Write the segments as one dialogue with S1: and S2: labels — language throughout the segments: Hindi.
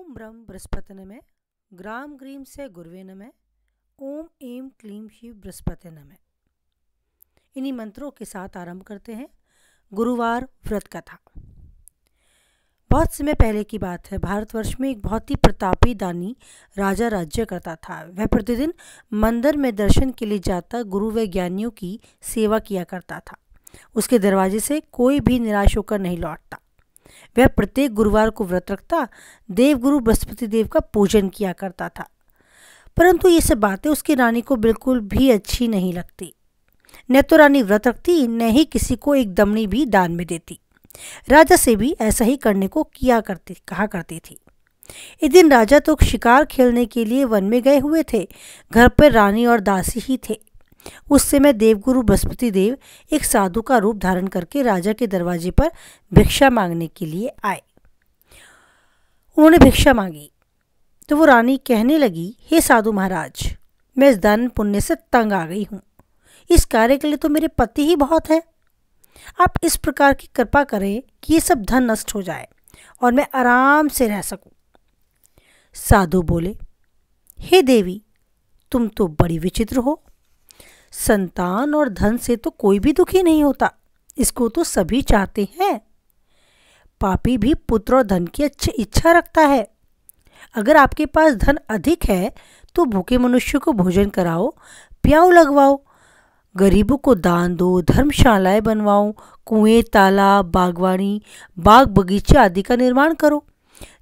S1: ओम ब्रह्म बृहस्पति नमः। ग्राम ग्रीम से गुरुवे नमः। ओम एम क्लीम शिव बृहस्पति नमः। इन्हीं मंत्रों के साथ आरंभ करते हैं गुरुवार व्रत कथा। बहुत समय पहले की बात है। भारतवर्ष में एक बहुत ही प्रतापी दानी राजा राज्य करता था। वह प्रतिदिन मंदिर में दर्शन के लिए जाता गुरु व ज्ञानियों की सेवा किया करता था। उसके दरवाजे से कोई भी निराश होकर नहीं लौटता। वह प्रत्येक गुरुवार को व्रत रखता, देवगुरु बृहस्पति देव का पूजन किया करता था। परंतु ये सब बातें उसकी रानी को बिल्कुल भी अच्छी नहीं लगती। न तो रानी व्रत रखती, न ही किसी को एक दमड़ी भी दान में देती। राजा से भी ऐसा ही करने को कहा करती थी। एक दिन राजा तो शिकार खेलने के लिए वन में गए हुए थे। घर पर रानी और दासी ही थे। उस समय देवगुरु बृहस्पति देव एक साधु का रूप धारण करके राजा के दरवाजे पर भिक्षा मांगने के लिए आए। उन्होंने भिक्षा मांगी तो वो रानी कहने लगी, हे साधु महाराज, मैं इस दान पुण्य से तंग आ गई हूँ। इस कार्य के लिए तो मेरे पति ही बहुत है। आप इस प्रकार की कृपा करें कि ये सब धन नष्ट हो जाए और मैं आराम से रह सकूं। साधु बोले, हे देवी, तुम तो बड़ी विचित्र हो। संतान और धन से तो कोई भी दुखी नहीं होता, इसको तो सभी चाहते हैं। पापी भी पुत्र और धन की अच्छी इच्छा रखता है। अगर आपके पास धन अधिक है तो भूखे मनुष्य को भोजन कराओ, प्याऊ लगवाओ, गरीबों को दान दो, धर्मशालाएं बनवाओ, कुएं, तालाब, बागवानी, बाग बगीचे आदि का निर्माण करो।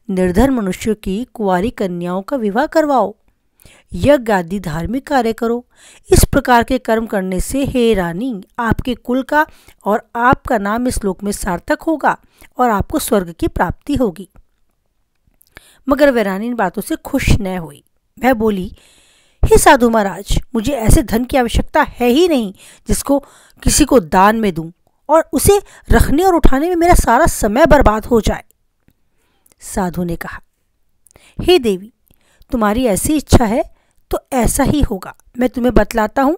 S1: निर्धन मनुष्यों की कुंवारी कन्याओं का विवाह करवाओ, यज्ञ आदि धार्मिक कार्य करो। इस प्रकार के कर्म करने से हे रानी, आपके कुल का और आपका नाम इस लोक में सार्थक होगा और आपको स्वर्ग की प्राप्ति होगी। मगर वह रानी इन बातों से खुश न हुई। वह बोली, हे साधु महाराज, मुझे ऐसे धन की आवश्यकता है ही नहीं जिसको किसी को दान में दूं और उसे रखने और उठाने में मेरा सारा समय बर्बाद हो जाए। साधु ने कहा, हे देवी, तुम्हारी ऐसी इच्छा है तो ऐसा ही होगा। मैं तुम्हें बतलाता हूँ,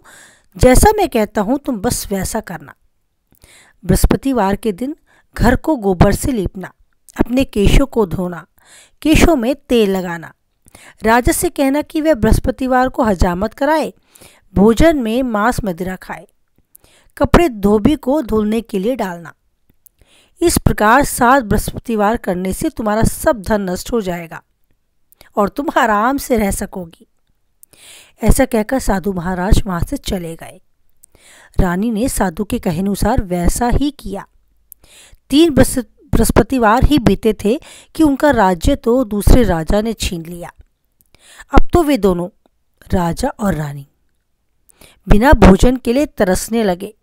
S1: जैसा मैं कहता हूँ तुम बस वैसा करना। बृहस्पतिवार के दिन घर को गोबर से लीपना, अपने केशों को धोना, केशों में तेल लगाना। राजा से कहना कि वह बृहस्पतिवार को हजामत कराए, भोजन में मांस मदिरा खाए, कपड़े धोबी को धुलने के लिए डालना। इस प्रकार 7 बृहस्पतिवार करने से तुम्हारा सब धन नष्ट हो जाएगा और तुम आराम से रह सकोगी। ऐसा कहकर साधु महाराज वहां से चले गए। रानी ने साधु के कहे अनुसार वैसा ही किया। 3 बृहस्पतिवार ही बीते थे कि उनका राज्य तो दूसरे राजा ने छीन लिया। अब तो वे दोनों, राजा और रानी, बिना भोजन के लिए तरसने लगे।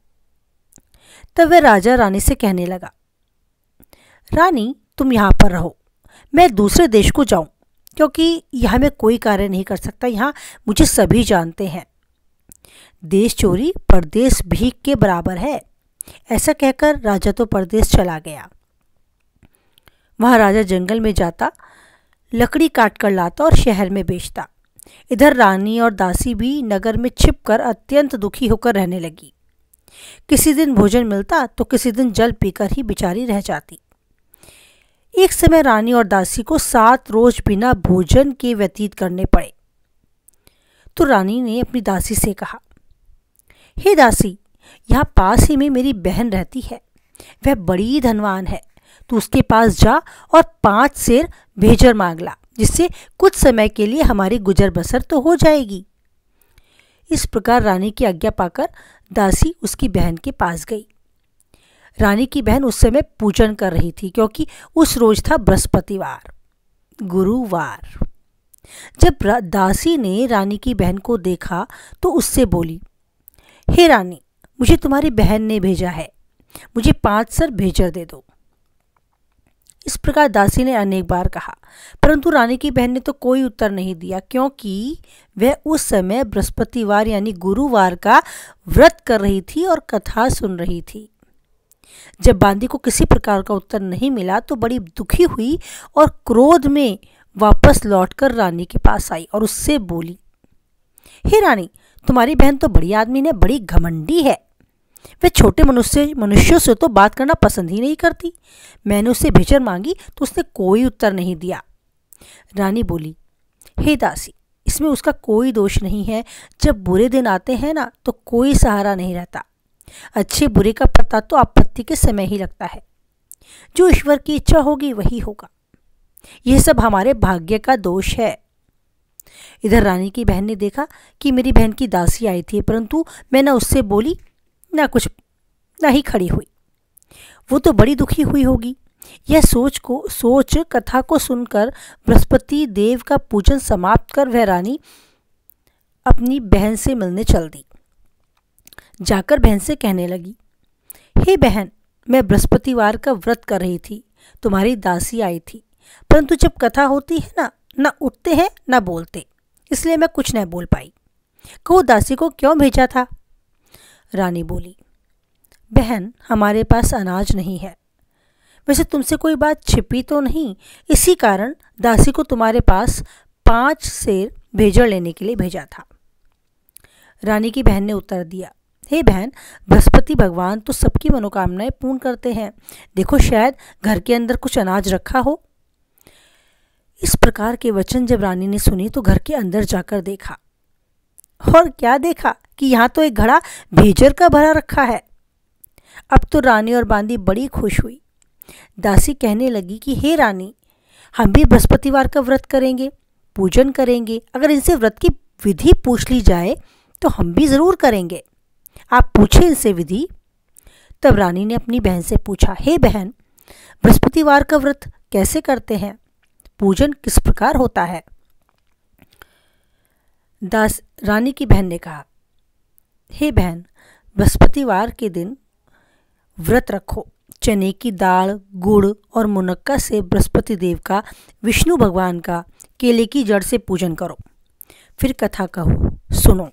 S1: तब वह राजा रानी से कहने लगा, रानी, तुम यहाँ पर रहो, मैं दूसरे देश को जाऊं, क्योंकि यहाँ मैं कोई कार्य नहीं कर सकता। यहाँ मुझे सभी जानते हैं। देश चोरी परदेश भीख के बराबर है। ऐसा कहकर राजा तो परदेश चला गया। वहाँ राजा जंगल में जाता, लकड़ी काट कर लाता और शहर में बेचता। इधर रानी और दासी भी नगर में छिपकर अत्यंत दुखी होकर रहने लगी। किसी दिन भोजन मिलता तो किसी दिन जल पीकर ही बेचारी रह जाती। एक समय रानी और दासी को 7 रोज बिना भोजन के व्यतीत करने पड़े। तो रानी ने अपनी दासी से कहा, हे दासी, यहाँ पास ही में मेरी बहन रहती है। वह बड़ी धनवान है। तू उसके पास जा और 5 सेर भेजर मांग ला, जिससे कुछ समय के लिए हमारी गुजर बसर तो हो जाएगी। इस प्रकार रानी की आज्ञा पाकर दासी उसकी बहन के पास गई। रानी की बहन उस समय पूजन कर रही थी, क्योंकि उस रोज था बृहस्पतिवार, गुरुवार। जब दासी ने रानी की बहन को देखा तो उससे बोली, हे रानी, मुझे तुम्हारी बहन ने भेजा है, मुझे 5 सेर भेजर दे दो। इस प्रकार दासी ने अनेक बार कहा, परंतु रानी की बहन ने तो कोई उत्तर नहीं दिया, क्योंकि वह उस समय बृहस्पतिवार यानी गुरुवार का व्रत कर रही थी और कथा सुन रही थी। जब बांदी को किसी प्रकार का उत्तर नहीं मिला तो बड़ी दुखी हुई और क्रोध में वापस लौटकर रानी के पास आई और उससे बोली, हे रानी, तुम्हारी बहन तो बड़ी आदमी ने, बड़ी घमंडी है। वह छोटे मनुष्यों से तो बात करना पसंद ही नहीं करती। मैंने उससे भेजर मांगी तो उसने कोई उत्तर नहीं दिया। रानी बोली, हे दासी, इसमें उसका कोई दोष नहीं है। जब बुरे दिन आते हैं ना तो कोई सहारा नहीं रहता। अच्छे बुरे का पता तो आपत्ति के समय ही लगता है। जो ईश्वर की इच्छा होगी वही होगा। यह सब हमारे भाग्य का दोष है। इधर रानी की बहन ने देखा कि मेरी बहन की दासी आई थी, परंतु मैं ना उससे बोली ना ही खड़ी हुई। वो तो बड़ी दुखी हुई होगी। यह सोच कथा को सुनकर बृहस्पति देव का पूजन समाप्त कर वह रानी अपनी बहन से मिलने चल दी। जाकर बहन से कहने लगी, हे बहन, मैं बृहस्पतिवार का व्रत कर रही थी, तुम्हारी दासी आई थी, परंतु जब कथा होती है ना उठते हैं ना बोलते, इसलिए मैं कुछ न बोल पाई। कहो दासी को क्यों भेजा था? रानी बोली, बहन, हमारे पास अनाज नहीं है। वैसे तुमसे कोई बात छिपी तो नहीं, इसी कारण दासी को तुम्हारे पास 5 सेर भेजड़ लेने के लिए भेजा था। रानी की बहन ने उत्तर दिया, हे बहन, बृहस्पति भगवान तो सबकी मनोकामनाएं पूर्ण करते हैं। देखो, शायद घर के अंदर कुछ अनाज रखा हो। इस प्रकार के वचन जब रानी ने सुनी तो घर के अंदर जाकर देखा, और क्या देखा कि यहाँ तो एक घड़ा भेजर का भरा रखा है। अब तो रानी और बांदी बड़ी खुश हुई। दासी कहने लगी कि हे रानी, हम भी बृहस्पतिवार का व्रत करेंगे, पूजन करेंगे। अगर इनसे व्रत की विधि पूछ ली जाए तो हम भी ज़रूर करेंगे। आप पूछे इनसे विधि। तब रानी ने अपनी बहन से पूछा, हे बहन, बृहस्पतिवार का व्रत कैसे करते हैं? पूजन किस प्रकार होता है? रानी की बहन ने कहा, हे बहन, बृहस्पतिवार के दिन व्रत रखो। चने की दाल, गुड़ और मुनक्का से बृहस्पति देव का, विष्णु भगवान का, केले की जड़ से पूजन करो। फिर कथा कहो, सुनो।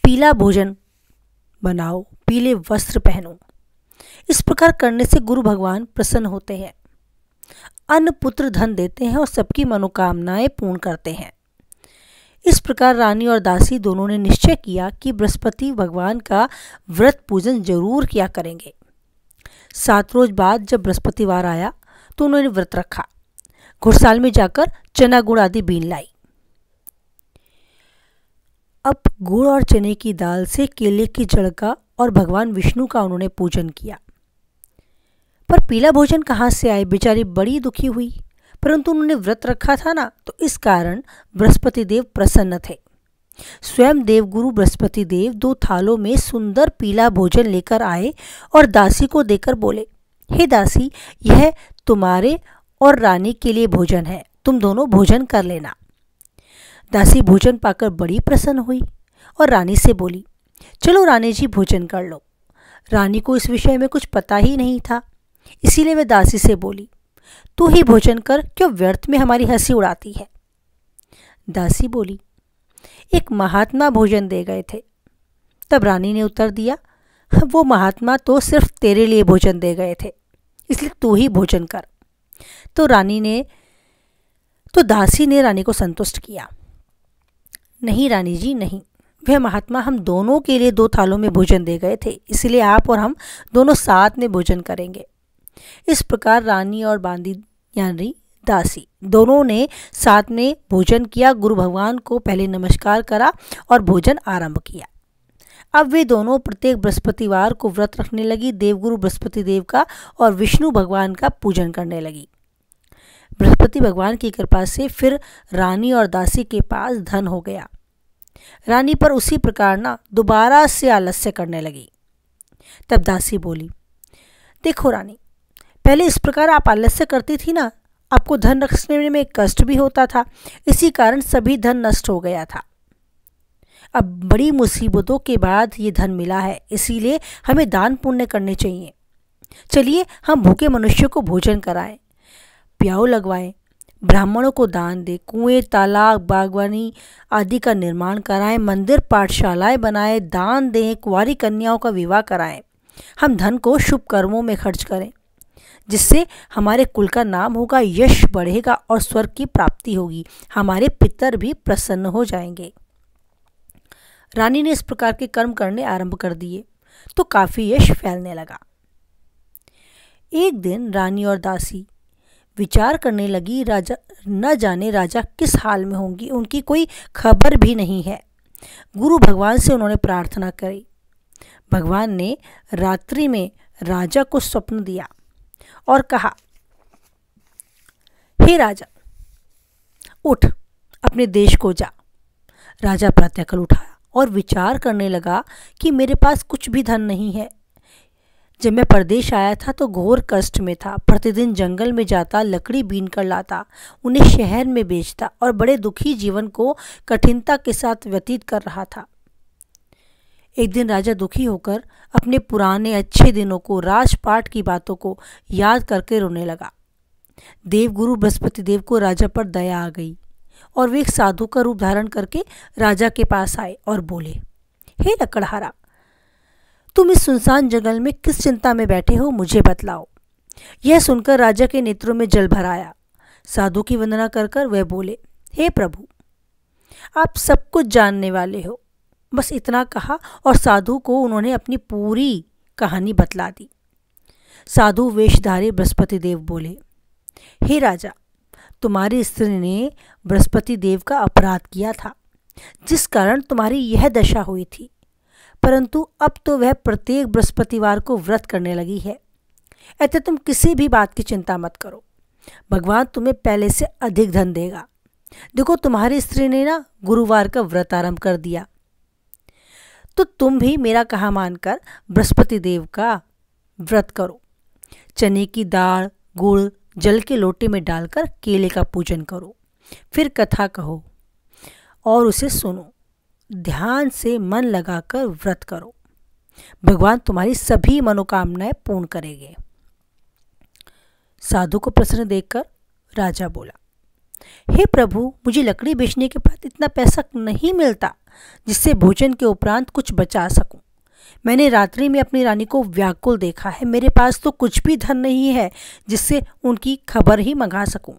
S1: पीला भोजन बनाओ, पीले वस्त्र पहनो। इस प्रकार करने से गुरु भगवान प्रसन्न होते हैं, अन्न पुत्र धन देते हैं और सबकी मनोकामनाएं पूर्ण करते हैं। इस प्रकार रानी और दासी दोनों ने निश्चय किया कि बृहस्पति भगवान का व्रत पूजन जरूर किया करेंगे। 7 रोज बाद जब बृहस्पतिवार आया तो उन्होंने व्रत रखा। घुड़साल में जाकर चना गुड़ आदि बीन लाई। अब गुड़ और चने की दाल से केले की जड़ का और भगवान विष्णु का उन्होंने पूजन किया। पर पीला भोजन कहाँ से आए? बेचारी बड़ी दुखी हुई, परंतु उन्होंने व्रत रखा था ना, तो इस कारण बृहस्पति देव प्रसन्न थे। स्वयं देवगुरु बृहस्पति देव 2 थालों में सुंदर पीला भोजन लेकर आए और दासी को देकर बोले, हे दासी, यह तुम्हारे और रानी के लिए भोजन है, तुम दोनों भोजन कर लेना। दासी भोजन पाकर बड़ी प्रसन्न हुई और रानी से बोली, चलो रानी जी, भोजन कर लो। रानी को इस विषय में कुछ पता ही नहीं था, इसीलिए वे दासी से बोली, तू ही भोजन कर, क्यों व्यर्थ में हमारी हंसी उड़ाती है। दासी बोली, एक महात्मा भोजन दे गए थे। तब रानी ने उत्तर दिया, वो महात्मा तो सिर्फ तेरे लिए भोजन दे गए थे, इसलिए तू ही भोजन कर। तो दासी ने रानी को संतुष्ट किया। नहीं रानी जी, नहीं, वह महात्मा हम दोनों के लिए 2 थालों में भोजन दे गए थे, इसलिए आप और हम दोनों साथ में भोजन करेंगे। इस प्रकार रानी और बांदी यानी दासी दोनों ने साथ में भोजन किया। गुरु भगवान को पहले नमस्कार करा और भोजन आरंभ किया। अब वे दोनों प्रत्येक बृहस्पतिवार को व्रत रखने लगी, देवगुरु बृहस्पति देव का और विष्णु भगवान का पूजन करने लगी। बृहस्पति भगवान की कृपा से फिर रानी और दासी के पास धन हो गया। रानी पर उसी प्रकार दोबारा से आलस्य करने लगी। तब दासी बोली, देखो रानी, पहले इस प्रकार आप आलस्य करती थी ना, आपको धन रखने में कष्ट भी होता था, इसी कारण सभी धन नष्ट हो गया था। अब बड़ी मुसीबतों के बाद ये धन मिला है, इसीलिए हमें दान पुण्य करने चाहिए। चलिए हम भूखे मनुष्यों को भोजन कराएं, प्याऊ लगवाएं, ब्राह्मणों को दान दें, कुएं, तालाब, बागवानी आदि का निर्माण कराएं, मंदिर पाठशालाएं बनाएं, दान दें, कुंवारी कन्याओं का विवाह कराएं। हम धन को शुभ कर्मों में खर्च करें, जिससे हमारे कुल का नाम होगा, यश बढ़ेगा और स्वर्ग की प्राप्ति होगी। हमारे पितर भी प्रसन्न हो जाएंगे। रानी ने इस प्रकार के कर्म करने आरंभ कर दिए तो काफ़ी यश फैलने लगा। एक दिन रानी और दासी विचार करने लगी, राजा न जाने राजा किस हाल में होंगी, उनकी कोई खबर भी नहीं है। गुरु भगवान से उन्होंने प्रार्थना करी। भगवान ने रात्रि में राजा को स्वप्न दिया और कहा, हे राजा, उठ, अपने देश को जा। राजा प्रातःकाल उठा और विचार करने लगा कि मेरे पास कुछ भी धन नहीं है। जब मैं परदेश आया था तो घोर कष्ट में था। प्रतिदिन जंगल में जाता, लकड़ी बीन कर लाता, उन्हें शहर में बेचता और बड़े दुखी जीवन को कठिनता के साथ व्यतीत कर रहा था। एक दिन राजा दुखी होकर अपने पुराने अच्छे दिनों को, राजपाट की बातों को याद करके रोने लगा। देवगुरु बृहस्पति देव को राजा पर दया आ गई और वे एक साधु का रूप धारण करके राजा के पास आए और बोले, हे लकड़हारा, तुम इस सुनसान जंगल में किस चिंता में बैठे हो, मुझे बतलाओ। यह सुनकर राजा के नेत्रों में जल भर आया। साधु की वंदना कर कर वह बोले, हे प्रभु, आप सब कुछ जानने वाले हो। बस इतना कहा और साधु को उन्होंने अपनी पूरी कहानी बतला दी। साधु वेशधारी बृहस्पति देव बोले, हे राजा, तुम्हारी स्त्री ने बृहस्पति देव का अपराध किया था, जिस कारण तुम्हारी यह दशा हुई थी, परंतु अब तो वह प्रत्येक बृहस्पतिवार को व्रत करने लगी है। अतः तुम किसी भी बात की चिंता मत करो, भगवान तुम्हें पहले से अधिक धन देगा। देखो, तुम्हारी स्त्री ने ना गुरुवार का व्रत आरंभ कर दिया, तो तुम भी मेरा कहा मानकर बृहस्पति देव का व्रत करो। चने की दाल, गुड़ जल के लोटे में डालकर केले का पूजन करो, फिर कथा कहो और उसे सुनो। ध्यान से मन लगाकर व्रत करो, भगवान तुम्हारी सभी मनोकामनाएं पूर्ण करेंगे। साधु को प्रसन्न देखकर राजा बोला, हे प्रभु, मुझे लकड़ी बेचने के बाद इतना पैसा नहीं मिलता जिससे भोजन के उपरांत कुछ बचा सकूं। मैंने रात्रि में अपनी रानी को व्याकुल देखा है। मेरे पास तो कुछ भी धन नहीं है जिससे उनकी खबर ही मंगा सकूं।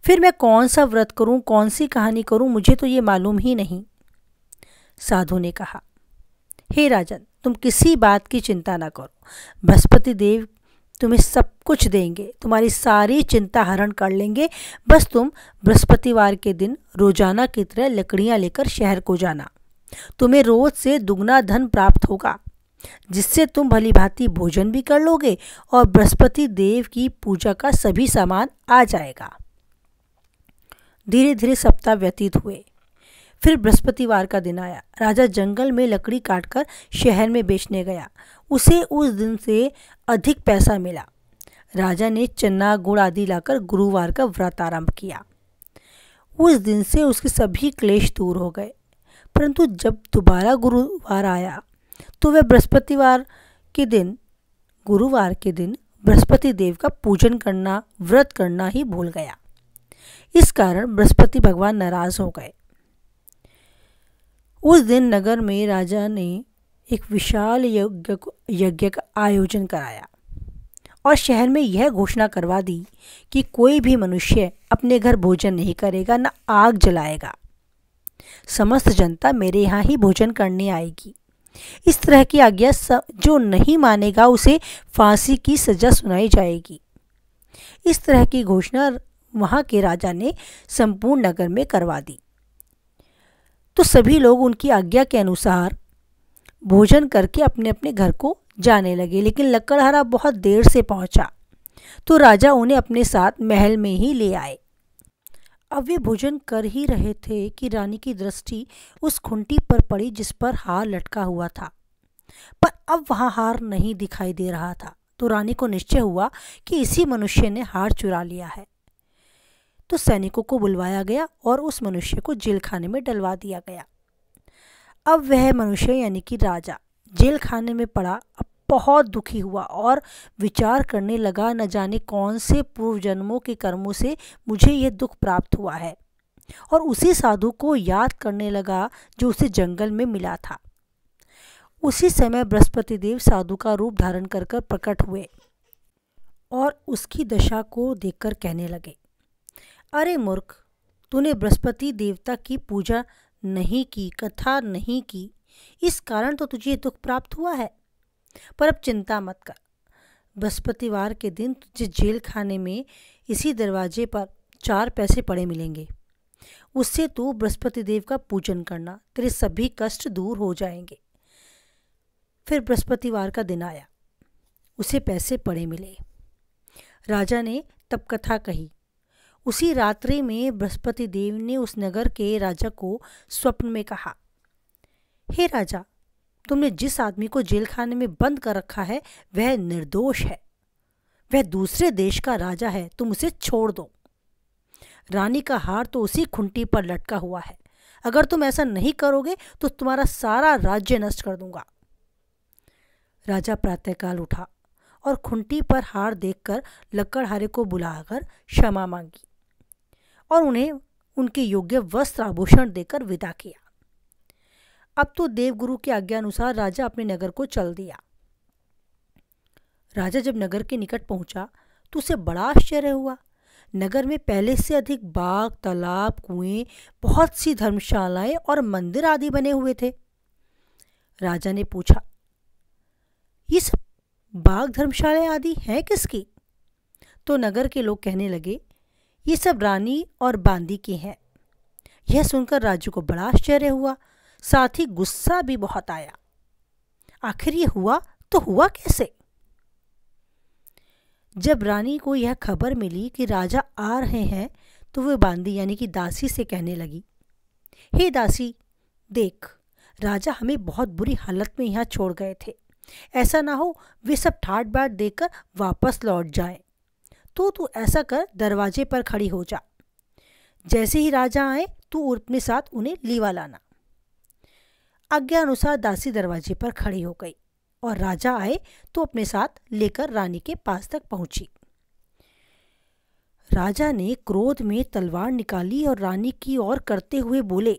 S1: फिर मैं कौन सा व्रत करूं, कौन सी कहानी करूं, मुझे तो ये मालूम ही नहीं। साधु ने कहा, हे राजन, तुम किसी बात की चिंता न करो, बृहस्पति देव तुम्हें सब कुछ देंगे, तुम्हारी सारी चिंता हरण कर लेंगे। बस तुम बृहस्पतिवार के दिन रोजाना की तरह लकड़ियां लेकर शहर को जाना। तुम्हें रोज से दुगना धन प्राप्त होगा, जिससे तुम भली भांति भोजन भी कर लोगे और बृहस्पति देव की पूजा का सभी सामान आ जाएगा। धीरे धीरे सप्ताह व्यतीत हुए। फिर बृहस्पतिवार का दिन आया। राजा जंगल में लकड़ी काटकर शहर में बेचने गया। उसे उस दिन से अधिक पैसा मिला। राजा ने चना, गुड़ आदि लाकर गुरुवार का व्रत आरंभ किया। उस दिन से उसके सभी क्लेश दूर हो गए। परंतु जब दोबारा गुरुवार आया तो वह गुरुवार के दिन बृहस्पति देव का पूजन करना, व्रत करना ही भूल गया। इस कारण बृहस्पति भगवान नाराज हो गए। उस दिन नगर में राजा ने एक विशाल यज्ञ का आयोजन कराया और शहर में यह घोषणा करवा दी कि कोई भी मनुष्य अपने घर भोजन नहीं करेगा, न आग जलाएगा। समस्त जनता मेरे यहाँ ही भोजन करने आएगी। इस तरह की आज्ञा जो नहीं मानेगा उसे फांसी की सजा सुनाई जाएगी। इस तरह की घोषणा वहाँ के राजा ने संपूर्ण नगर में करवा दी। तो सभी लोग उनकी आज्ञा के अनुसार भोजन करके अपने अपने घर को जाने लगे। लेकिन लकड़हारा बहुत देर से पहुंचा, तो राजा उन्हें अपने साथ महल में ही ले आए। अब वे भोजन कर ही रहे थे कि रानी की दृष्टि उस खूंटी पर पड़ी जिस पर हार लटका हुआ था, पर अब वहाँ हार नहीं दिखाई दे रहा था। तो रानी को निश्चय हुआ कि इसी मनुष्य ने हार चुरा लिया है। तो सैनिकों को बुलवाया गया और उस मनुष्य को जेल खाने में डलवा दिया गया। अब वह मनुष्य यानी कि राजा जेल खाने में पड़ा, अब बहुत दुखी हुआ और विचार करने लगा, न जाने कौन से पूर्व जन्मों के कर्मों से मुझे यह दुख प्राप्त हुआ है। और उसी साधु को याद करने लगा जो उसे जंगल में मिला था। उसी समय बृहस्पति देव साधु का रूप धारण कर प्रकट हुए और उसकी दशा को देखकर कहने लगे, अरे मूर्ख, तूने बृहस्पति देवता की पूजा नहीं की, कथा नहीं की, इस कारण तो तुझे दुख प्राप्त हुआ है। पर अब चिंता मत कर, बृहस्पतिवार के दिन तुझे जेल खाने में इसी दरवाजे पर 4 पैसे पड़े मिलेंगे। उससे तू बृहस्पति देव का पूजन करना, तेरे सभी कष्ट दूर हो जाएंगे। फिर बृहस्पतिवार का दिन आया, उसे पैसे पड़े मिले। राजा ने तब कथा कही। उसी रात्रि में बृहस्पति देव ने उस नगर के राजा को स्वप्न में कहा, हे राजा, तुमने जिस आदमी को जेल खाने में बंद कर रखा है वह निर्दोष है। वह दूसरे देश का राजा है, तुम उसे छोड़ दो। रानी का हार तो उसी खुंटी पर लटका हुआ है। अगर तुम ऐसा नहीं करोगे तो तुम्हारा सारा राज्य नष्ट कर दूंगा। राजा प्रातःकाल उठा और खुंटी पर हार देखकर लकड़हारे को बुलाकर क्षमा मांगी और उन्हें उनके योग्य वस्त्र आभूषण देकर विदा किया। अब तो देवगुरु की आज्ञा अनुसार राजा अपने नगर को चल दिया। राजा जब नगर के निकट पहुंचा तो उसे बड़ा आश्चर्य हुआ। नगर में पहले से अधिक बाग, तालाब, कुएं, बहुत सी धर्मशालाएं और मंदिर आदि बने हुए थे। राजा ने पूछा, ये सब बाग, धर्मशालाएं आदि हैं किसकी? तो नगर के लोग कहने लगे, ये सब रानी और बांदी की हैं। यह सुनकर राजू को बड़ा आश्चर्य हुआ, साथ ही गुस्सा भी बहुत आया। आखिर ये हुआ तो हुआ कैसे? जब रानी को यह खबर मिली कि राजा आ रहे हैं तो वह बांदी यानी कि दासी से कहने लगी, हे दासी, देख, राजा हमें बहुत बुरी हालत में यहाँ छोड़ गए थे। ऐसा ना हो वे सब ठाट बाट देकर वापस लौट जाएं। तो तू ऐसा कर, दरवाजे पर खड़ी हो जा। जैसे ही राजा आए तू अपने साथ उन्हें लीवा लाना। आज्ञा अनुसार दासी दरवाजे पर खड़ी हो गई और राजा आए तो अपने साथ लेकर रानी के पास तक पहुंची। राजा ने क्रोध में तलवार निकाली और रानी की ओर करते हुए बोले,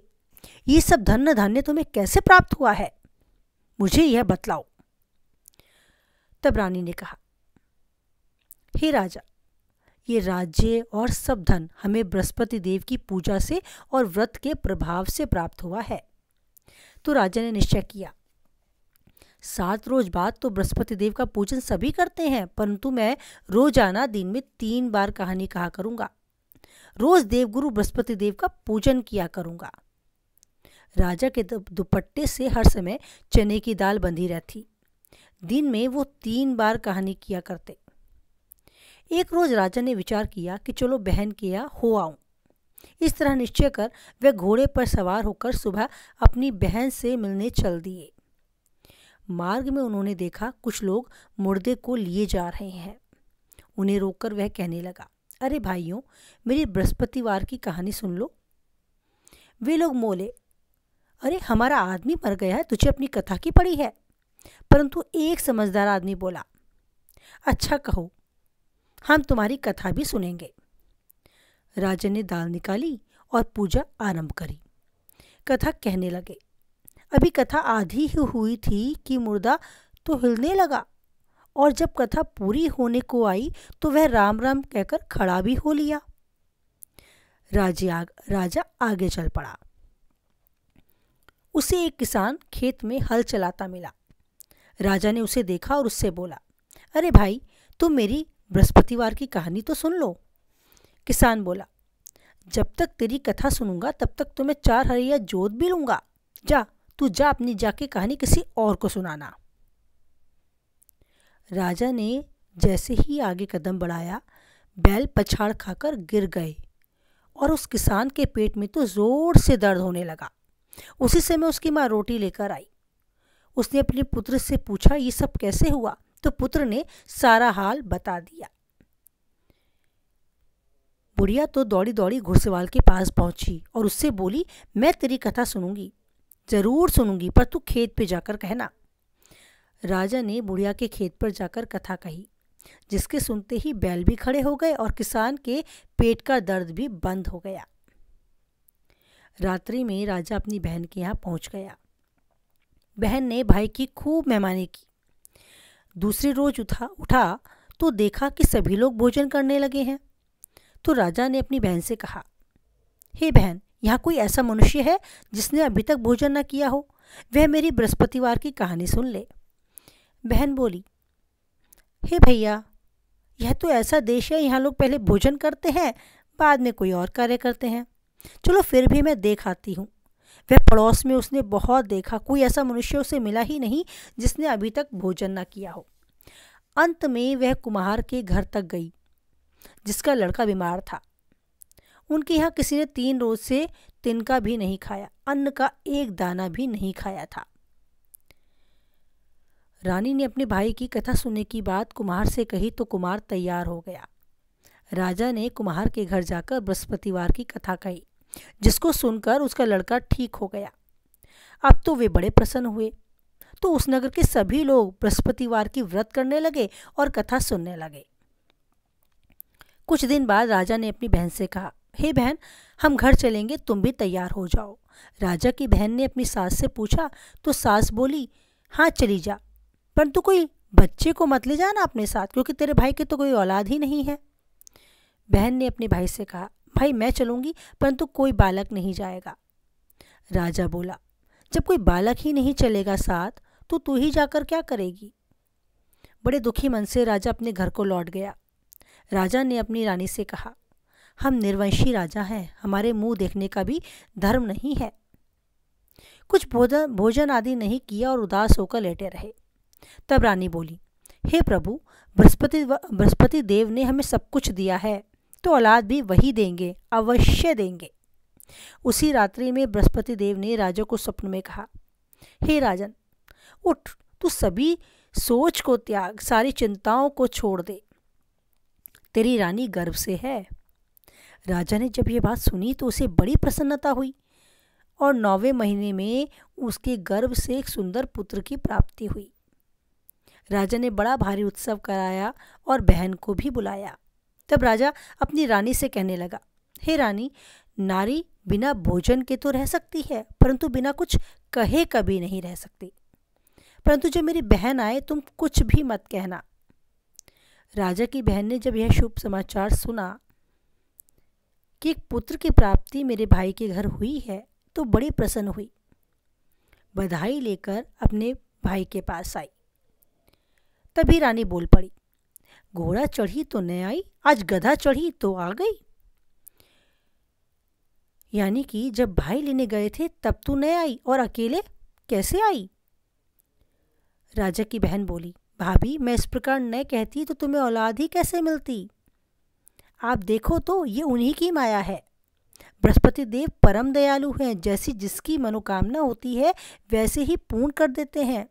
S1: ये सब धन धान्य तुम्हें कैसे प्राप्त हुआ है? मुझे यह बतलाओ। तब रानी ने कहा, हे राजा, ये राज्य और सब धन हमें बृहस्पति देव की पूजा से और व्रत के प्रभाव से प्राप्त हुआ है। तो राजा ने निश्चय किया, 7 रोज बाद तो बृहस्पति देव का पूजन सभी करते हैं, परंतु मैं रोजाना दिन में 3 बार कहानी कहा करूंगा। रोज देवगुरु बृहस्पति देव का पूजन किया करूंगा। राजा के दुपट्टे से हर समय चने की दाल बंधी रहती। दिन में वो 3 बार कहानी किया करते। एक रोज राजा ने विचार किया कि चलो बहन के यहाँ हो आऊं। इस तरह निश्चय कर वह घोड़े पर सवार होकर सुबह अपनी बहन से मिलने चल दिए। मार्ग में उन्होंने देखा कुछ लोग मुर्दे को लिए जा रहे हैं। उन्हें रोककर वह कहने लगा, अरे भाइयों, मेरी बृहस्पतिवार की कहानी सुन लो। वे लोग बोले, अरे हमारा आदमी मर गया है, तुझे अपनी कथा की पड़ी है। परंतु एक समझदार आदमी बोला, अच्छा कहो, हम तुम्हारी कथा भी सुनेंगे। राजा ने दाल निकाली और पूजा आरंभ करी। कथा कहने लगे। अभी कथा आधी ही हुई थी कि मुर्दा तो हिलने लगा और जब कथा पूरी होने को आई तो वह राम राम कहकर खड़ा भी हो लिया। राजा आगे चल पड़ा। उसे एक किसान खेत में हल चलाता मिला। राजा ने उसे देखा और उससे बोला, अरे भाई, तुम मेरी बृहस्पतिवार की कहानी तो सुन लो। किसान बोला, जब तक तेरी कथा सुनूंगा तब तक तो मैं 4 हरिया जोत भी लूंगा। तू जा अपनी जाके कहानी किसी और को सुनाना। राजा ने जैसे ही आगे कदम बढ़ाया, बैल पछाड़ खाकर गिर गए और उस किसान के पेट में तो जोर से दर्द होने लगा। उसी समय उसकी माँ रोटी लेकर आई। उसने अपने पुत्र से पूछा, ये सब कैसे हुआ? तो पुत्र ने सारा हाल बता दिया। बुढ़िया तो दौड़ी दौड़ी घुड़सवार के पास पहुंची और उससे बोली, मैं तेरी कथा सुनूंगी, जरूर सुनूंगी, पर तू खेत पे जाकर कहना। राजा ने बुढ़िया के खेत पर जाकर कथा कही, जिसके सुनते ही बैल भी खड़े हो गए और किसान के पेट का दर्द भी बंद हो गया। रात्रि में राजा अपनी बहन के यहाँ पहुंच गया। बहन ने भाई की खूब मेहमानी की। दूसरी रोज उठा तो देखा कि सभी लोग भोजन करने लगे हैं। तो राजा ने अपनी बहन से कहा, हे बहन, यहाँ कोई ऐसा मनुष्य है जिसने अभी तक भोजन न किया हो? वह मेरी बृहस्पतिवार की कहानी सुन ले। बहन बोली, हे भैया, यह तो ऐसा देश है, यहाँ लोग पहले भोजन करते हैं, बाद में कोई और कार्य करते हैं। चलो फिर भी मैं देख आती हूँ। वह पड़ोस में उसने बहुत देखा, कोई ऐसा मनुष्य उसे मिला ही नहीं जिसने अभी तक भोजन न किया हो। अंत में वह कुम्हार के घर तक गई जिसका लड़का बीमार था। उनके यहाँ किसी ने 3 रोज से तिनका भी नहीं खाया, अन्न का एक दाना भी नहीं खाया था। रानी ने अपने भाई की कथा सुनने की बात कुम्हार से कही तो कुम्हार तैयार हो गया। राजा ने कुम्हार के घर जाकर बृहस्पतिवार की कथा कही, जिसको सुनकर उसका लड़का ठीक हो गया। अब तो वे बड़े प्रसन्न हुए, तो उस नगर के सभी लोग बृहस्पतिवार की व्रत करने लगे और कथा सुनने लगे। कुछ दिन बाद राजा ने अपनी बहन से कहा, हे बहन, हम घर चलेंगे, तुम भी तैयार हो जाओ। राजा की बहन ने अपनी सास से पूछा तो सास बोली, हाँ चली जा, परंतु कोई बच्चे को मत ले जाना अपने साथ, क्योंकि तेरे भाई की तो कोई औलाद ही नहीं है। बहन ने अपने भाई से कहा, भाई मैं चलूंगी, परंतु कोई बालक नहीं जाएगा। राजा बोला, जब कोई बालक ही नहीं चलेगा साथ, तो तू ही जाकर क्या करेगी। बड़े दुखी मन से राजा अपने घर को लौट गया। राजा ने अपनी रानी से कहा, हम निर्वंशी राजा हैं, हमारे मुंह देखने का भी धर्म नहीं है। कुछ भोजन आदि नहीं किया और उदास होकर लेटे रहे। तब रानी बोली, हे प्रभु, बृहस्पति देव ने हमें सब कुछ दिया है, तो औलाद भी वही देंगे, अवश्य देंगे। उसी रात्रि में बृहस्पति देव ने राजा को स्वप्न में कहा, हे राजन, उठ, तू सभी सोच को त्याग, सारी चिंताओं को छोड़ दे, तेरी रानी गर्भ से है। राजा ने जब ये बात सुनी तो उसे बड़ी प्रसन्नता हुई और 9वें महीने में उसके गर्भ से एक सुंदर पुत्र की प्राप्ति हुई। राजा ने बड़ा भारी उत्सव कराया और बहन को भी बुलाया। तब राजा अपनी रानी से कहने लगा, हे रानी, नारी बिना भोजन के तो रह सकती है, परंतु बिना कुछ कहे कभी नहीं रह सकती। परंतु जब मेरी बहन आए, तुम कुछ भी मत कहना। राजा की बहन ने जब यह शुभ समाचार सुना कि एक पुत्र की प्राप्ति मेरे भाई के घर हुई है, तो बड़ी प्रसन्न हुई। बधाई लेकर अपने भाई के पास आई। तभी रानी बोल पड़ी, घोड़ा चढ़ी तो न आई, आज गधा चढ़ी तो आ गई। यानी कि जब भाई लेने गए थे तब तू न आई और अकेले कैसे आई। राजा की बहन बोली, भाभी, मैं इस प्रकार न कहती तो तुम्हें औलाद ही कैसे मिलती। आप देखो तो ये उन्हीं की माया है। बृहस्पति देव परम दयालु हैं, जैसी जिसकी मनोकामना होती है वैसे ही पूर्ण कर देते हैं।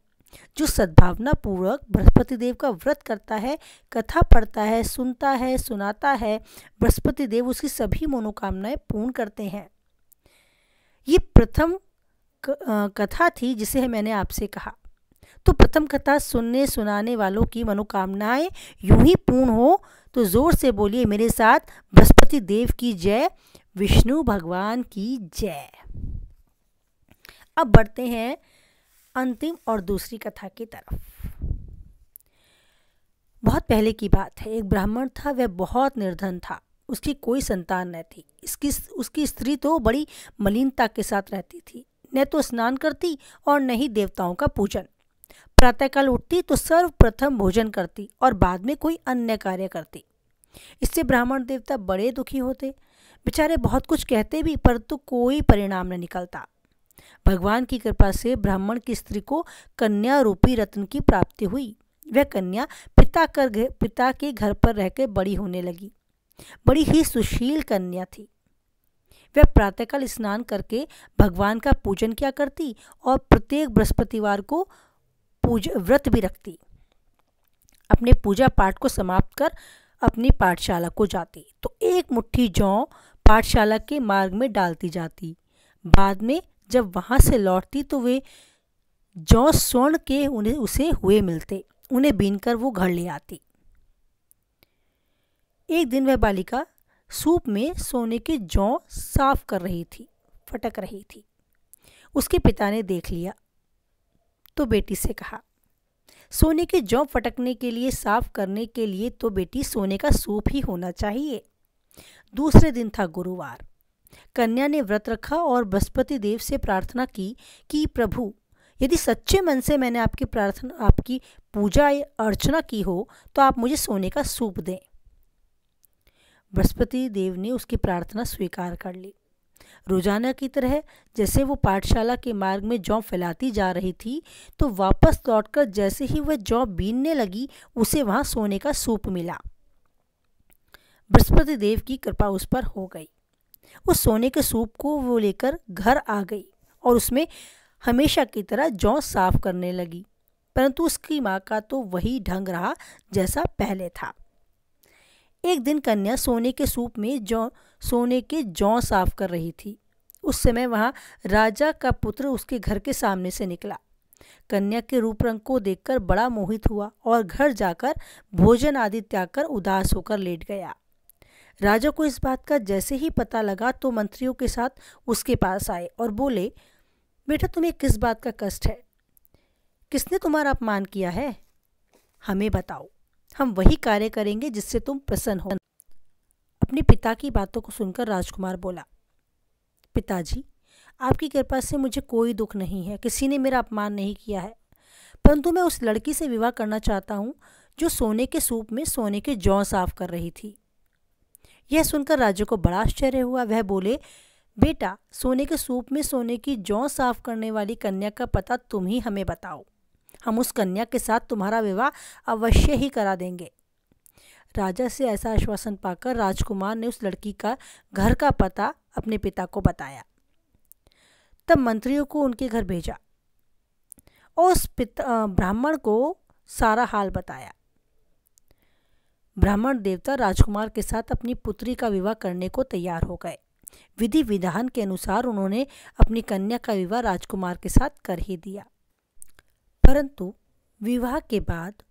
S1: जो सद्भावना पूर्वक बृहस्पति देव का व्रत करता है, कथा पढ़ता है, सुनता है, सुनाता है, बृहस्पति देव उसकी सभी मनोकामनाएं पूर्ण करते हैं। ये प्रथम कथा थी जिसे मैंने आपसे कहा। तो प्रथम कथा सुनने सुनाने वालों की मनोकामनाएं यूं ही पूर्ण हो तो जोर से बोलिए मेरे साथ, बृहस्पति देव की जय, विष्णु भगवान की जय। अब बढ़ते हैं अंतिम और दूसरी कथा की तरफ। बहुत पहले की बात है, एक ब्राह्मण था, वह बहुत निर्धन था, उसकी कोई संतान न थी। उसकी स्त्री तो बड़ी मलिनता के साथ रहती थी, न तो स्नान करती और न ही देवताओं का पूजन। प्रातःकाल उठती तो सर्वप्रथम भोजन करती और बाद में कोई अन्य कार्य करती। इससे ब्राह्मण देवता बड़े दुखी होते, बेचारे बहुत कुछ कहते भी, परंतु कोई परिणाम न निकलता। भगवान की कृपा से ब्राह्मण की स्त्री को कन्या रूपी रत्न की प्राप्ति हुई। वह कन्या पिता के घर पर रहकर बड़ी होने लगी। बड़ी ही सुशील कन्या थी। वह प्रातःकाल स्नान करके भगवान का पूजन किया करती और प्रत्येक बृहस्पतिवार को व्रत भी रखती। अपने पूजा पाठ को समाप्त कर अपनी पाठशाला को जाती तो एक मुट्ठी जौ पाठशाला के मार्ग में डालती जाती। बाद में जब वहाँ से लौटती तो वे जौ स्वर्ण के उसे हुए मिलते, उन्हें बीनकर वो घर ले आती। एक दिन वह बालिका सूप में सोने के जौ साफ कर रही थी, फटक रही थी। उसके पिता ने देख लिया तो बेटी से कहा, सोने के जौ फटकने के लिए, साफ करने के लिए तो बेटी सोने का सूप ही होना चाहिए। दूसरे दिन था गुरुवार। कन्या ने व्रत रखा और बृहस्पति देव से प्रार्थना की कि प्रभु, यदि सच्चे मन से मैंने आपकी पूजा या अर्चना की हो तो आप मुझे सोने का सूप दें। बृहस्पति देव ने उसकी प्रार्थना स्वीकार कर ली। रोजाना की तरह जैसे वो पाठशाला के मार्ग में जौ फैलाती जा रही थी, तो वापस लौटकर जैसे ही वह जौ बीनने लगी, उसे वहां सोने का सूप मिला। बृहस्पति देव की कृपा उस पर हो गई। उस सोने के सूप को वो लेकर घर आ गई और उसमें हमेशा की तरह जौ साफ करने लगी, परंतु उसकी माँ का तो वही ढंग रहा जैसा पहले था। एक दिन कन्या सोने के सूप में सोने के जौ साफ कर रही थी। उस समय वहां राजा का पुत्र उसके घर के सामने से निकला। कन्या के रूप रंग को देखकर बड़ा मोहित हुआ और घर जाकर भोजन आदि त्याग कर उदास होकर लेट गया। राजा को इस बात का जैसे ही पता लगा तो मंत्रियों के साथ उसके पास आए और बोले, बेटा तुम्हें किस बात का कष्ट है? किसने तुम्हारा अपमान किया है? हमें बताओ, हम वही कार्य करेंगे जिससे तुम प्रसन्न हो। अपने पिता की बातों को सुनकर राजकुमार बोला, पिताजी, आपकी कृपा से मुझे कोई दुख नहीं है, किसी ने मेरा अपमान नहीं किया है, परंतु मैं उस लड़की से विवाह करना चाहता हूँ जो सोने के सूप में सोने के जौ साफ कर रही थी। यह सुनकर राजा को बड़ा आश्चर्य हुआ। वह बोले, बेटा, सोने के सूप में सोने की जौ साफ करने वाली कन्या का पता तुम ही हमें बताओ, हम उस कन्या के साथ तुम्हारा विवाह अवश्य ही करा देंगे। राजा से ऐसा आश्वासन पाकर राजकुमार ने उस लड़की का घर का पता अपने पिता को बताया। तब मंत्रियों को उनके घर भेजा और उस ब्राह्मण को सारा हाल बताया। ब्राह्मण देवता राजकुमार के साथ अपनी पुत्री का विवाह करने को तैयार हो गए। विधि विधान के अनुसार उन्होंने अपनी कन्या का विवाह राजकुमार के साथ कर ही दिया। परंतु विवाह के बाद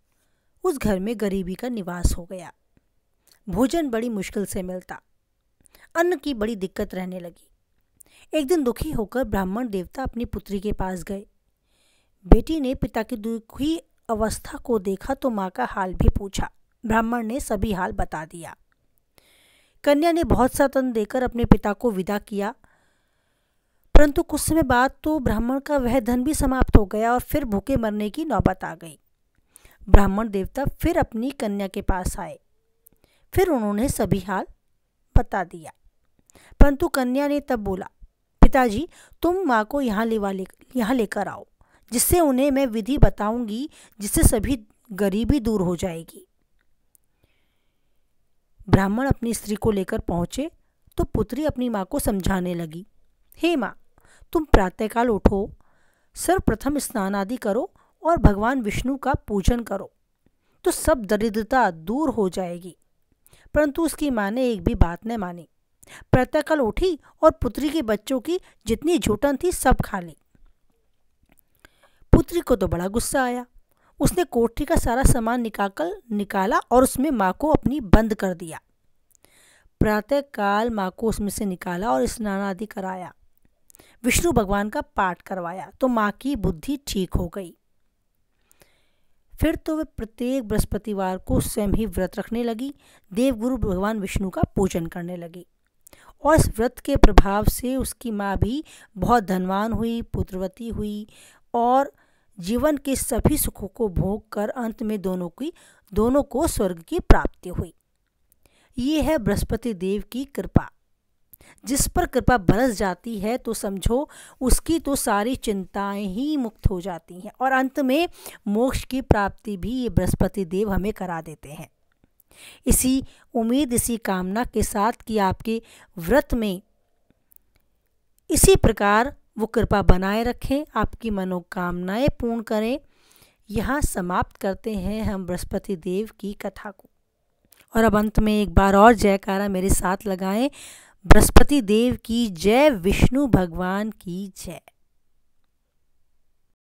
S1: उस घर में गरीबी का निवास हो गया। भोजन बड़ी मुश्किल से मिलता, अन्न की बड़ी दिक्कत रहने लगी। एक दिन दुखी होकर ब्राह्मण देवता अपनी पुत्री के पास गए। बेटी ने पिता की दुखी अवस्था को देखा तो माँ का हाल भी पूछा। ब्राह्मण ने सभी हाल बता दिया। कन्या ने बहुत सा धन देकर अपने पिता को विदा किया, परंतु कुछ समय बाद तो ब्राह्मण का वह धन भी समाप्त हो गया और फिर भूखे मरने की नौबत आ गई। ब्राह्मण देवता फिर अपनी कन्या के पास आए। फिर उन्होंने सभी हाल बता दिया, परंतु कन्या ने तब बोला, पिताजी, तुम माँ को यहाँ लेकर आओ, जिससे उन्हें मैं विधि बताऊंगी, जिससे सभी गरीबी दूर हो जाएगी। ब्राह्मण अपनी स्त्री को लेकर पहुंचे तो पुत्री अपनी माँ को समझाने लगी, हे माँ, तुम प्रातःकाल उठो, सर्वप्रथम स्नान आदि करो और भगवान विष्णु का पूजन करो, तो सब दरिद्रता दूर हो जाएगी। परंतु उसकी माँ ने एक भी बात न मानी। प्रातःकाल उठी और पुत्री के बच्चों की जितनी जूठन थी सब खा ली। पुत्री को तो बड़ा गुस्सा आया। उसने कोठरी का सारा सामान निकाला और उसमें माँ को अपनी बंद कर दिया। प्रातःकाल माँ को उसमें से निकाला और स्नान आदि कराया, विष्णु भगवान का पाठ करवाया, तो माँ की बुद्धि ठीक हो गई। फिर तो वे प्रत्येक बृहस्पतिवार को स्वयं ही व्रत रखने लगी, देवगुरु भगवान विष्णु का पूजन करने लगी। और इस व्रत के प्रभाव से उसकी माँ भी बहुत धनवान हुई, पुत्रवती हुई और जीवन के सभी सुखों को भोग कर अंत में दोनों को स्वर्ग की प्राप्ति हुई। ये है बृहस्पति देव की कृपा। जिस पर कृपा बरस जाती है तो समझो उसकी तो सारी चिंताएं ही मुक्त हो जाती हैं और अंत में मोक्ष की प्राप्ति भी ये बृहस्पति देव हमें करा देते हैं। इसी उम्मीद, इसी कामना के साथ कि आपके व्रत में इसी प्रकार वो कृपा बनाए रखें, आपकी मनोकामनाएं पूर्ण करें, यहाँ समाप्त करते हैं हम बृहस्पति देव की कथा को। और अब अंत में एक बार और जयकारा मेरे साथ लगाएं। बृहस्पति देव की जय, विष्णु भगवान की जय।